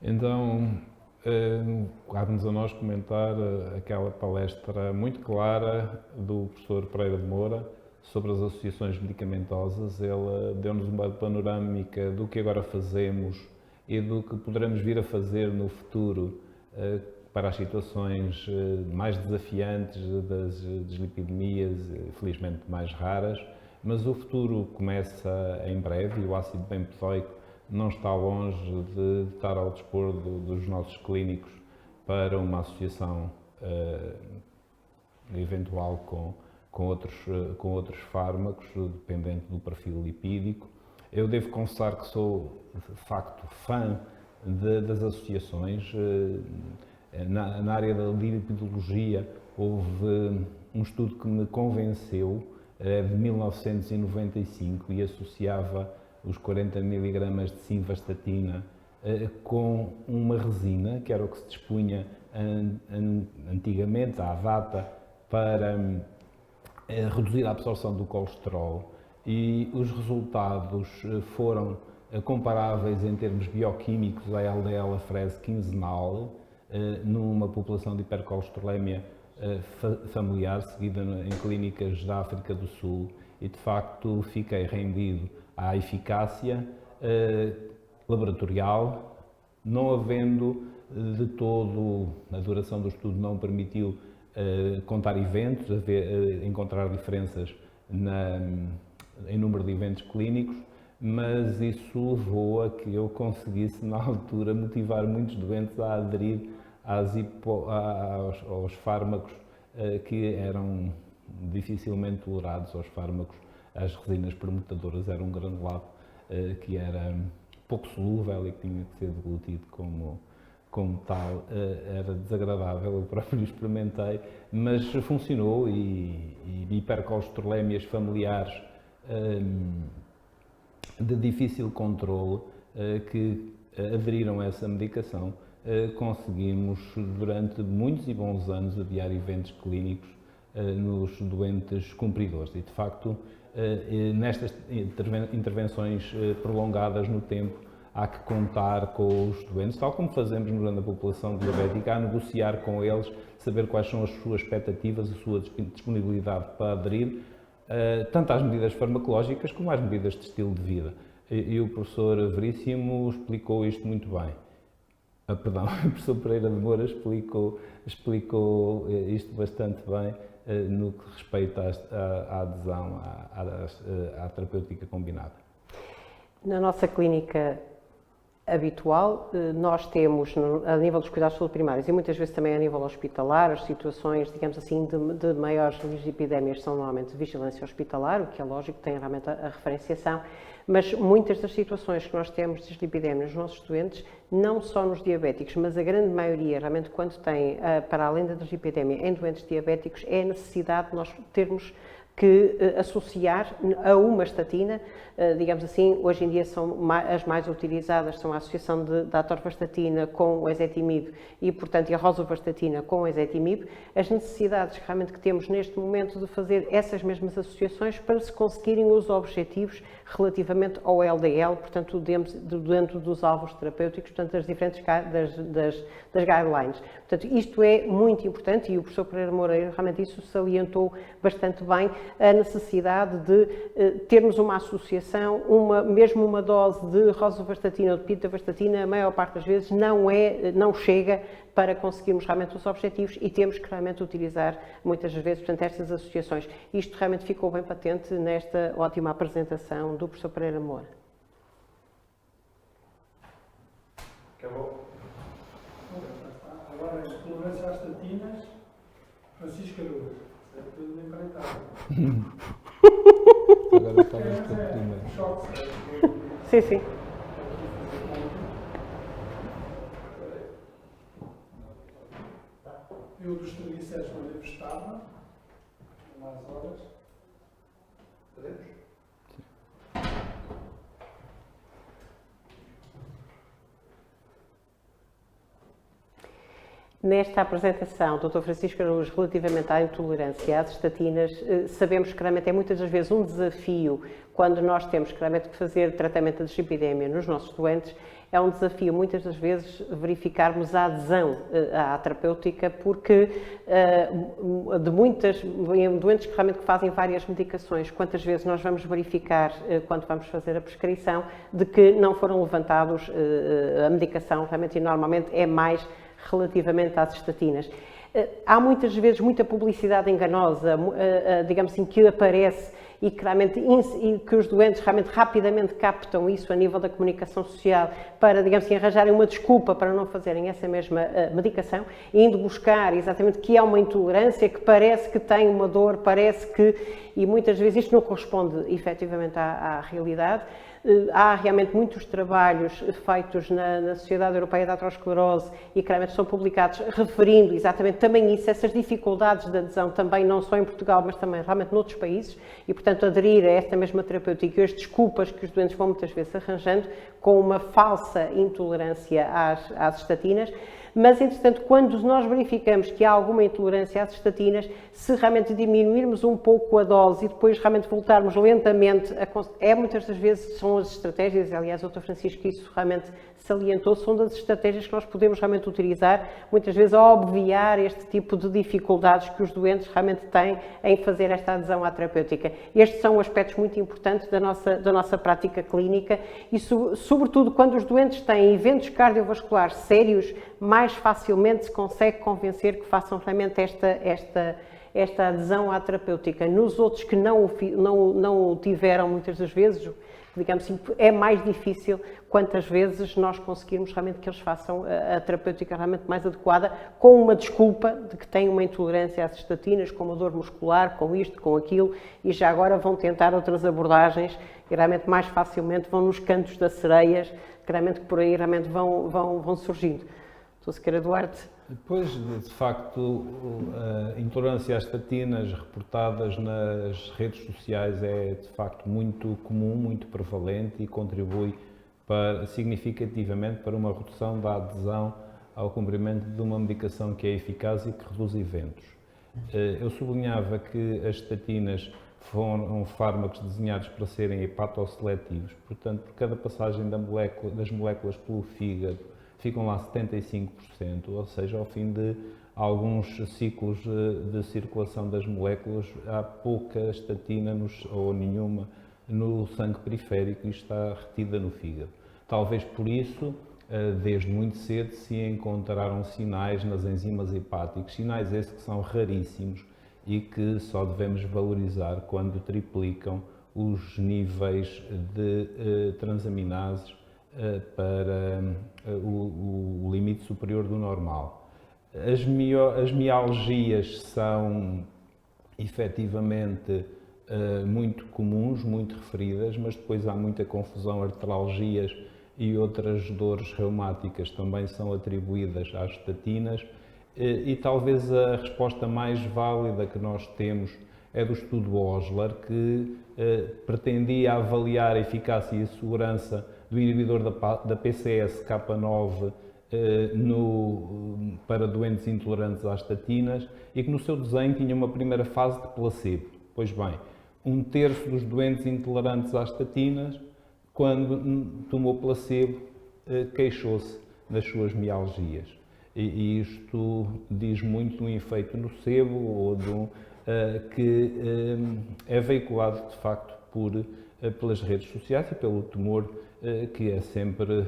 Então, cabe-nos a nós comentar aquela palestra muito clara do professor Pereira de Moura sobre as associações medicamentosas. Ele deu-nos uma panorâmica do que agora fazemos e do que poderemos vir a fazer no futuro para as situações mais desafiantes das dislipidemias, felizmente mais raras, mas o futuro começa em breve e o ácido bempedoico não está longe de estar ao dispor dos nossos clínicos para uma associação eventual com outros fármacos, dependente do perfil lipídico. Eu devo confessar que sou, de facto, fã das associações. Na área da lipidologia houve um estudo que me convenceu, de 1995, e associava os 40 mg de simvastatina com uma resina, que era o que se dispunha antigamente, à data, para reduzir a absorção do colesterol, e os resultados foram comparáveis em termos bioquímicos à LDL-a quinzenal, numa população de hipercolesterolemia familiar, seguida em clínicas da África do Sul, e de facto fiquei rendido à eficácia laboratorial, não havendo de todo, a duração do estudo não permitiu contar eventos, encontrar diferenças em número de eventos clínicos, mas isso levou a que eu conseguisse, na altura, motivar muitos doentes a aderir aos fármacos que eram dificilmente tolerados, aos fármacos. As resinas permutadoras eram um granulado que era pouco solúvel e que tinha que ser deglutido como tal. Era desagradável, eu próprio experimentei, mas funcionou, e hipercolesterolémias familiares de difícil controle que aderiram a essa medicação, conseguimos durante muitos e bons anos adiar eventos clínicos nos doentes cumpridores, e de facto nestas intervenções prolongadas no tempo há que contar com os doentes, tal como fazemos na população diabética, a negociar com eles, saber quais são as suas expectativas, a sua disponibilidade para aderir, tanto às medidas farmacológicas como às medidas de estilo de vida. E o professor Veríssimo explicou isto muito bem. Perdão, o professor Pereira de Moura explicou isto bastante bem no que respeita à adesão à terapêutica combinada. Na nossa clínica habitual, nós temos, a nível dos cuidados de saúde primários e muitas vezes também a nível hospitalar, as situações, digamos assim, de maiores epidémias são normalmente de vigilância hospitalar, o que é lógico, tem realmente a referenciação, mas muitas das situações que nós temos de dislipidemia nos nossos doentes, não só nos diabéticos, mas a grande maioria, realmente, quando tem, para além da dislipidemia, em doentes diabéticos, é a necessidade de nós termos que associar a uma estatina, digamos assim, hoje em dia as mais utilizadas são a associação da atorvastatina com o ezetimibe e, portanto, a rosuvastatina com o ezetimibe, as necessidades realmente que temos neste momento de fazer essas mesmas associações para se conseguirem os objetivos relativamente ao LDL, portanto, dentro dos alvos terapêuticos, portanto, das diferentes das guidelines. Portanto, isto é muito importante, e o professor Pereira Moura realmente isso salientou bastante bem, a necessidade de termos uma associação, mesmo uma dose de rosuvastatina ou de pitavastatina, a maior parte das vezes não chega para conseguirmos realmente os objetivos, e temos que realmente utilizar muitas vezes, portanto, estas associações. Isto realmente ficou bem patente nesta ótima apresentação do professor Pereira Moura. Acabou. Agora, em tolerância às estatinas, Francisco Araújo. É tudo empreitado. Agora talvez para primeiro. Sim, sim. Eu dos triglicéridos quando eu estava, mais horas. Podemos? Nesta apresentação, Dr. Francisco Araújo, relativamente à intolerância às estatinas, sabemos que realmente é muitas das vezes um desafio quando nós temos claramente que fazer tratamento da dislipidemia nos nossos doentes. É um desafio, muitas das vezes, verificarmos a adesão à terapêutica, porque de muitas doentes que realmente fazem várias medicações, quantas vezes nós vamos verificar, quando vamos fazer a prescrição, de que não foram levantados a medicação, realmente, e normalmente é mais relativamente às estatinas. Há muitas vezes muita publicidade enganosa, digamos assim, que aparece e que, realmente, e que os doentes realmente rapidamente captam isso a nível da comunicação social para, digamos assim, arranjarem uma desculpa para não fazerem essa mesma medicação, indo buscar exatamente que há uma intolerância, que parece que tem uma dor, parece que, e muitas vezes isto não corresponde efetivamente à realidade. Há realmente muitos trabalhos feitos na Sociedade Europeia de Aterosclerose e que realmente são publicados referindo exatamente também isso, essas dificuldades de adesão também não só em Portugal, mas também realmente noutros países e, portanto, aderir a esta mesma terapêutica e as desculpas que os doentes vão muitas vezes arranjando com uma falsa intolerância às estatinas. Mas, entretanto, quando nós verificamos que há alguma intolerância às estatinas, se realmente diminuirmos um pouco a dose e depois realmente voltarmos lentamente, muitas das vezes são as estratégias, aliás, o Dr. Francisco isso realmente salientou, são das estratégias que nós podemos realmente utilizar, muitas vezes a obviar este tipo de dificuldades que os doentes realmente têm em fazer esta adesão à terapêutica. Estes são aspectos muito importantes da nossa prática clínica e, sobretudo, quando os doentes têm eventos cardiovasculares sérios, mais facilmente se consegue convencer que façam realmente esta adesão à terapêutica. Nos outros que não o tiveram, muitas das vezes, digamos assim, é mais difícil quantas vezes nós conseguirmos realmente que eles façam a terapêutica realmente mais adequada, com uma desculpa de que têm uma intolerância às estatinas, com uma dor muscular, com isto, com aquilo, e já agora vão tentar outras abordagens e realmente mais facilmente vão nos cantos das sereias, que realmente por aí realmente vão surgindo. Sr. Duarte. Depois, de facto, a intolerância às estatinas reportadas nas redes sociais é, de facto, muito comum, muito prevalente e contribui significativamente para uma redução da adesão ao cumprimento de uma medicação que é eficaz e que reduz eventos. Eu sublinhava que as estatinas foram fármacos desenhados para serem hepatosseletivos, portanto, por cada passagem das moléculas pelo fígado, ficam lá 75%, ou seja, ao fim de alguns ciclos de circulação das moléculas, há pouca estatina ou nenhuma no sangue periférico e está retida no fígado. Talvez por isso, desde muito cedo, se encontraram sinais nas enzimas hepáticos, sinais esses que são raríssimos e que só devemos valorizar quando triplicam os níveis de transaminases para o limite superior do normal. As mialgias são efetivamente muito comuns, muito referidas, mas depois há muita confusão. Artralgias e outras dores reumáticas também são atribuídas às estatinas e talvez a resposta mais válida que nós temos é do estudo Osler, que pretendia avaliar a eficácia e a segurança do inibidor da PCSK9 para doentes intolerantes às estatinas e que no seu desenho tinha uma primeira fase de placebo. Pois bem, 1/3 dos doentes intolerantes às estatinas, quando tomou placebo, queixou-se das suas mialgias. E isto diz muito de um efeito nocebo ou que é veiculado, de facto, pelas redes sociais e pelo temor que é sempre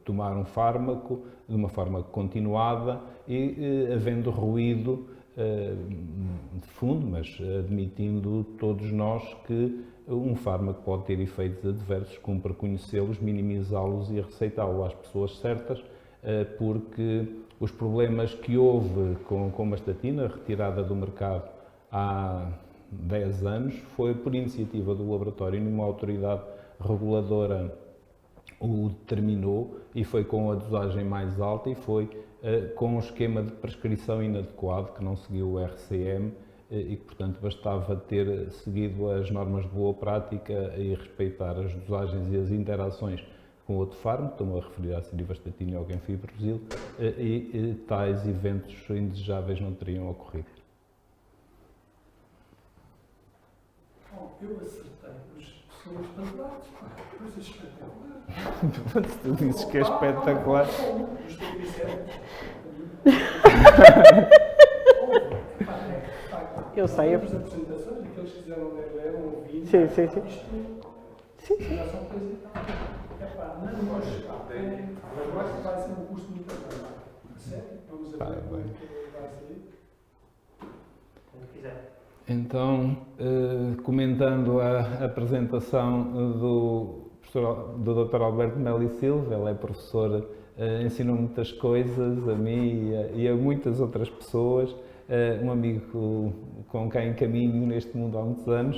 tomar um fármaco de uma forma continuada e havendo ruído de fundo, mas admitindo todos nós que um fármaco pode ter efeitos adversos, cumpre conhecê-los, minimizá-los e receitá-los às pessoas certas, porque os problemas que houve com a estatina, retirada do mercado há 10 anos, foi por iniciativa do laboratório, numa autoridade reguladora o determinou e foi com a dosagem mais alta e foi com um esquema de prescrição inadequado que não seguiu o RCM e que, portanto, bastava ter seguido as normas de boa prática e respeitar as dosagens e as interações com outro fármaco, estou-me a referir à sirivastatina ou gemfibrozil, e tais eventos indesejáveis não teriam ocorrido. Bom, eu acertei os pessoas espetaculares, coisas espetaculares. Se tu dizes que é espetacular. Os triglicéridos. Eu sei. As apresentações, aqueles que fizeram leram ouvindo. Sim, sim, sim. Isto já são coisas. Epá, não gosto. Eu acho que vai ser um custo muito grande. Sério? Vamos ver como é que vai sair. Quando quiser. Então, comentando a apresentação do Dr. Alberto Melo e Silva, ele é professor, ensinou muitas coisas a mim e a muitas outras pessoas, um amigo com quem caminho neste mundo há muitos anos.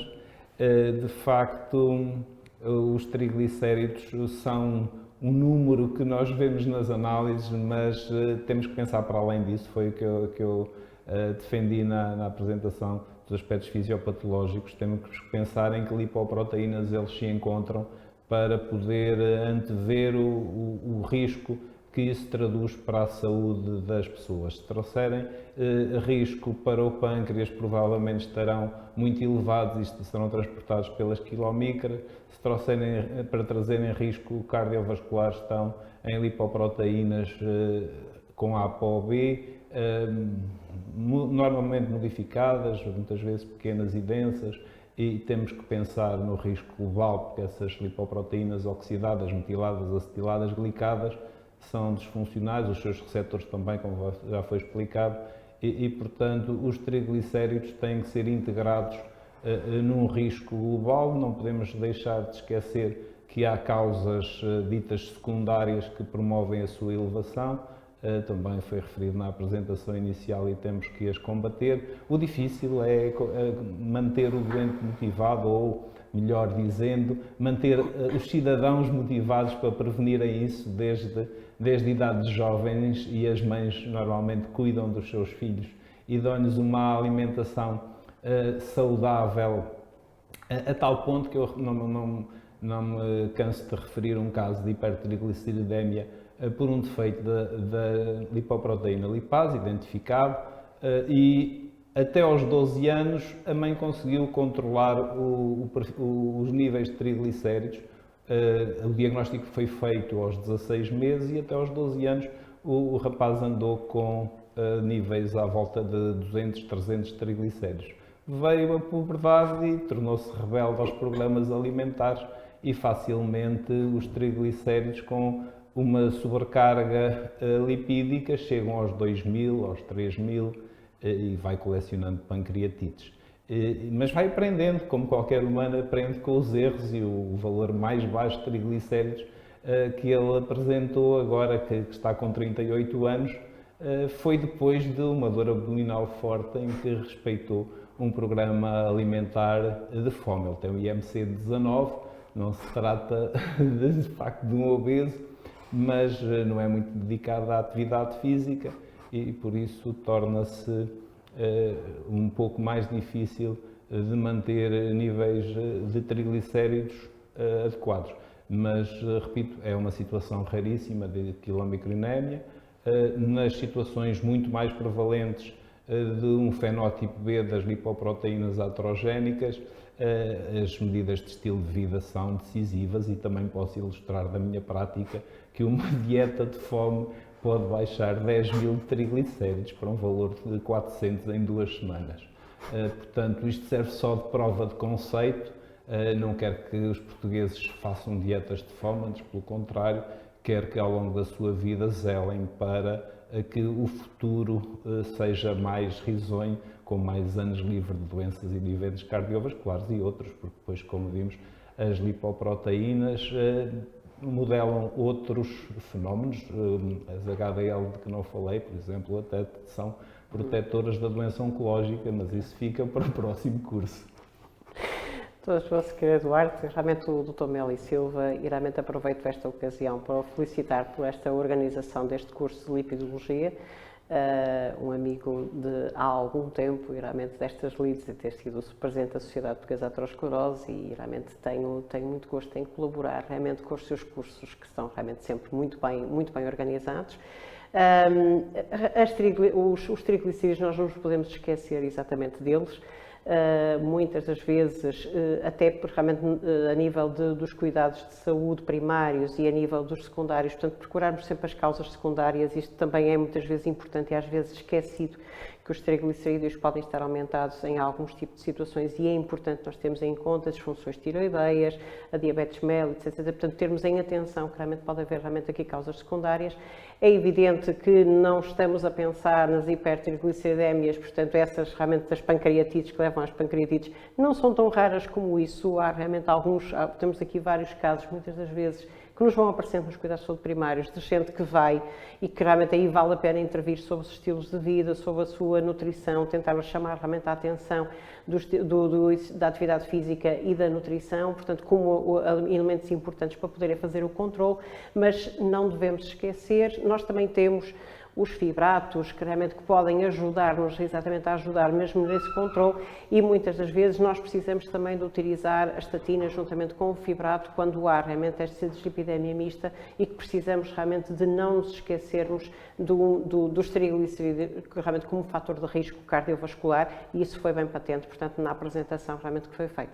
De facto, os triglicéridos são um número que nós vemos nas análises, mas temos que pensar para além disso. Foi o que eu defendi na apresentação dos aspectos fisiopatológicos. Temos que pensar em que lipoproteínas eles se encontram para poder antever o risco que isso traduz para a saúde das pessoas. Se trouxerem risco para o pâncreas, provavelmente estarão muito elevados e serão transportados pelas quilomicras. Se trouxerem para trazerem risco cardiovascular, estão em lipoproteínas com ApoB, normalmente modificadas, muitas vezes pequenas e densas, e temos que pensar no risco global, porque essas lipoproteínas oxidadas, metiladas, acetiladas, glicadas, são disfuncionais, os seus receptores também, como já foi explicado, e portanto, os triglicéridos têm que ser integrados num risco global. Não podemos deixar de esquecer que há causas ditas secundárias que promovem a sua elevação, também foi referido na apresentação inicial, e temos que as combater. O difícil é manter o doente motivado, ou, melhor dizendo, manter os cidadãos motivados para prevenirem isso desde idades jovens, e as mães normalmente cuidam dos seus filhos e dão-lhes uma alimentação saudável, a tal ponto que eu não me canso de referir um caso de hipertrigliceridemia por um defeito da lipoproteína lipase identificado, e até aos 12 anos a mãe conseguiu controlar os níveis de triglicéridos. O diagnóstico foi feito aos 16 meses e até aos 12 anos o rapaz andou com níveis à volta de 200, 300 triglicéridos. Veio a puberdade e tornou-se rebelde aos programas alimentares, e facilmente os triglicéridos, com uma sobrecarga lipídica, chegam aos 2.000, aos 3.000, e vai colecionando pancreatites. Mas vai aprendendo, como qualquer humano aprende com os erros, e o valor mais baixo de triglicéridos que ele apresentou agora, que está com 38 anos, foi depois de uma dor abdominal forte em que respeitou um programa alimentar de fome. Ele tem o IMC de 19, não se trata de facto de um obeso, mas não é muito dedicado à atividade física, e por isso torna-se um pouco mais difícil de manter níveis de triglicéridos adequados. Mas, repito, é uma situação raríssima de quilomicronémia. Nas situações muito mais prevalentes de um fenótipo B das lipoproteínas aterogénicas, as medidas de estilo de vida são decisivas, e também posso ilustrar da minha prática que uma dieta de fome pode baixar 10.000 triglicéridos para um valor de 400 em 2 semanas. Portanto, isto serve só de prova de conceito. Não quero que os portugueses façam dietas de fome, antes pelo contrário, quero que ao longo da sua vida zelem para que o futuro seja mais risonho, com mais anos livre de doenças e de eventos cardiovasculares e outros, porque depois, como vimos, as lipoproteínas modelam outros fenómenos, as HDL de que não falei, por exemplo, até são protetoras da doença oncológica, mas isso fica para o próximo curso. Doutor Sr. Duarte, realmente o Dr. Melo e Silva, e realmente aproveito esta ocasião para o felicitar por esta organização deste curso de lipidologia, um amigo de há algum tempo, e realmente destas lides, e ter sido o presidente da Sociedade Portuguesa de Aterosclerose, e realmente tenho muito gosto em colaborar realmente com os seus cursos, que são realmente sempre muito bem organizados. Os triglicerídeos, nós não nos podemos esquecer exatamente deles. Muitas das vezes, até realmente a nível dos cuidados de saúde primários e a nível dos secundários, portanto, procurarmos sempre as causas secundárias, isto também é muitas vezes importante e às vezes esquecido, que os triglicerídeos podem estar aumentados em alguns tipos de situações e é importante nós termos em conta as disfunções tiroideias, a diabetes mellitus, etc. Portanto, termos em atenção que realmente pode haver realmente aqui causas secundárias. É evidente que não estamos a pensar nas hipertrigliceridémias, portanto, essas realmente das pancreatites que levam às pancreatites não são tão raras como isso. Há realmente temos aqui vários casos, muitas das vezes, que nos vão aparecendo nos cuidados de saúde primários, de gente que vai e que realmente aí vale a pena intervir sobre os estilos de vida, sobre a sua nutrição, tentar chamar realmente a atenção da atividade física e da nutrição, portanto, como elementos importantes para poderem fazer o controle, mas não devemos esquecer, nós também temos os fibratos, que realmente podem ajudar-nos exatamente a ajudar mesmo nesse controle e muitas das vezes nós precisamos também de utilizar a estatina juntamente com o fibrato quando há realmente esta dislipidemia mista e que precisamos realmente de não nos esquecermos dos triglicerídeos realmente como fator de risco cardiovascular e isso foi bem patente, portanto, na apresentação realmente que foi feita.